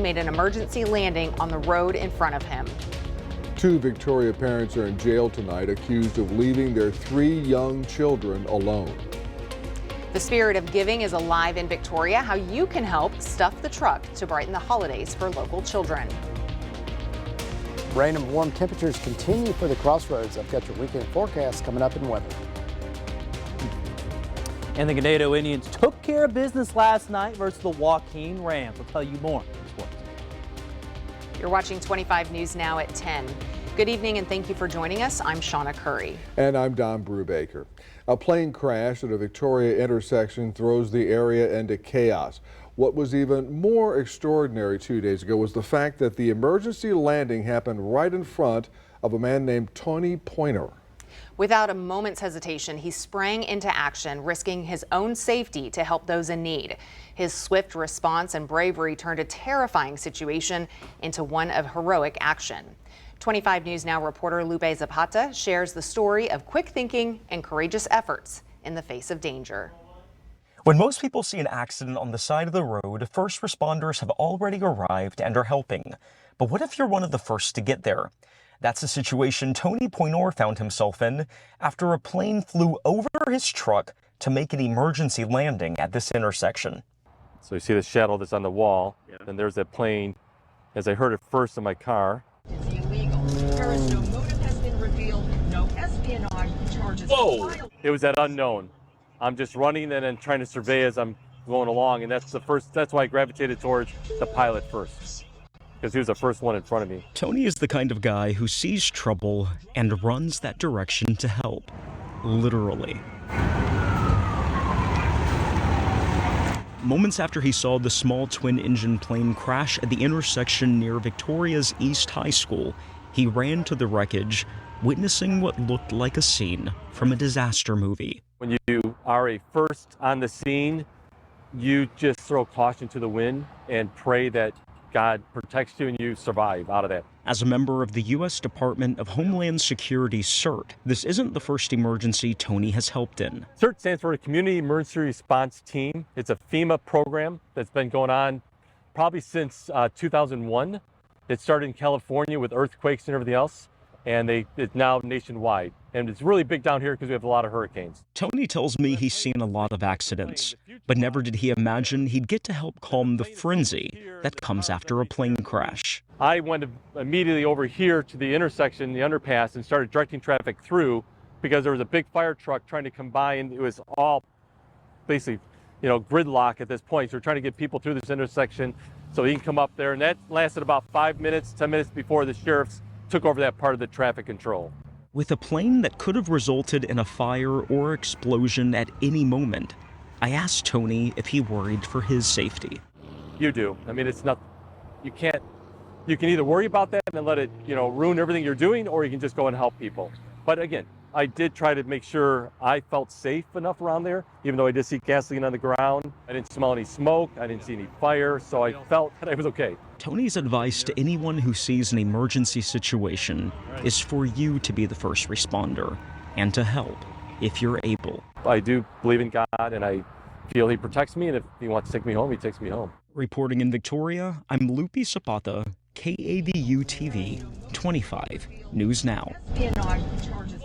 made an emergency landing on the road in front of him. 2 Victoria parents are in jail tonight, accused of leaving their 3 young children alone. The spirit of giving is alive in Victoria. How you can help stuff the truck to brighten the holidays for local children. Rain and warm temperatures continue for the crossroads. I've got your weekend forecast coming up in weather. And the Ganado Indians took care of business last night versus the Joaquin Rams. I'll tell you more in sports. You're watching 25 News Now at 10. Good evening and thank you for joining us. I'm Shauna Curry. And I'm Don Brubaker. A plane crash at a Victoria intersection throws the area into chaos. What was even more extraordinary 2 days ago was the fact that the emergency landing happened right in front of a man named Tony Poinor. Without a moment's hesitation, he sprang into action, risking his own safety to help those in need. His swift response and bravery turned a terrifying situation into one of heroic action. 25 News Now reporter Lupe Zapata shares the story of quick thinking and courageous efforts in the face of danger. When most people see an accident on the side of the road, first responders have already arrived and are helping. But what if you're one of the first to get there? That's the situation Tony Poinor found himself in after a plane flew over his truck to make an emergency landing at this intersection. So you see the shadow that's on the wall, and there's that plane. As I heard it first in my car. It's illegal. No motive has been revealed. No espionage charges. Whoa! It was that unknown. I'm just running and then trying to survey as I'm going along, and that's why I gravitated towards the pilot first, because he was the first one in front of me. Tony is the kind of guy who sees trouble and runs that direction to help, literally. Moments after he saw the small twin-engine plane crash at the intersection near Victoria's East High School, he ran to the wreckage, witnessing what looked like a scene from a disaster movie. When you are a first on the scene, you just throw caution to the wind and pray that God protects you and you survive out of that. As a member of the U.S. Department of Homeland Security CERT, this isn't the first emergency Tony has helped in. CERT stands for Community Emergency Response Team. It's a FEMA program that's been going on probably since 2001. It started in California with earthquakes and everything else, and it's now nationwide. And it's really big down here because we have a lot of hurricanes. Tony tells me he's seen a lot of accidents, but never did he imagine he'd get to help calm the frenzy that comes after a plane crash. I went immediately over here to the intersection, the underpass, and started directing traffic through because there was a big fire truck trying to come by, and it was all basically, gridlock at this point. So we're trying to get people through this intersection so he can come up there. And that lasted about 5 minutes, 10 minutes before the sheriffs took over that part of the traffic control. With a plane that could have resulted in a fire or explosion at any moment, I asked Tony if he worried for his safety. You do. I mean, it's not, you can either worry about that and let it, ruin everything you're doing, or you can just go and help people. But again, I did try to make sure I felt safe enough around there, even though I did see gasoline on the ground. I didn't smell any smoke. I didn't see any fire, so I felt that I was okay. Tony's advice to anyone who sees an emergency situation is for you to be the first responder and to help if you're able. I do believe in God, and I feel He protects me, and if He wants to take me home, He takes me home. Reporting in Victoria, I'm Lupe Zapata, KAVU TV, 25 News Now. Espionage charges.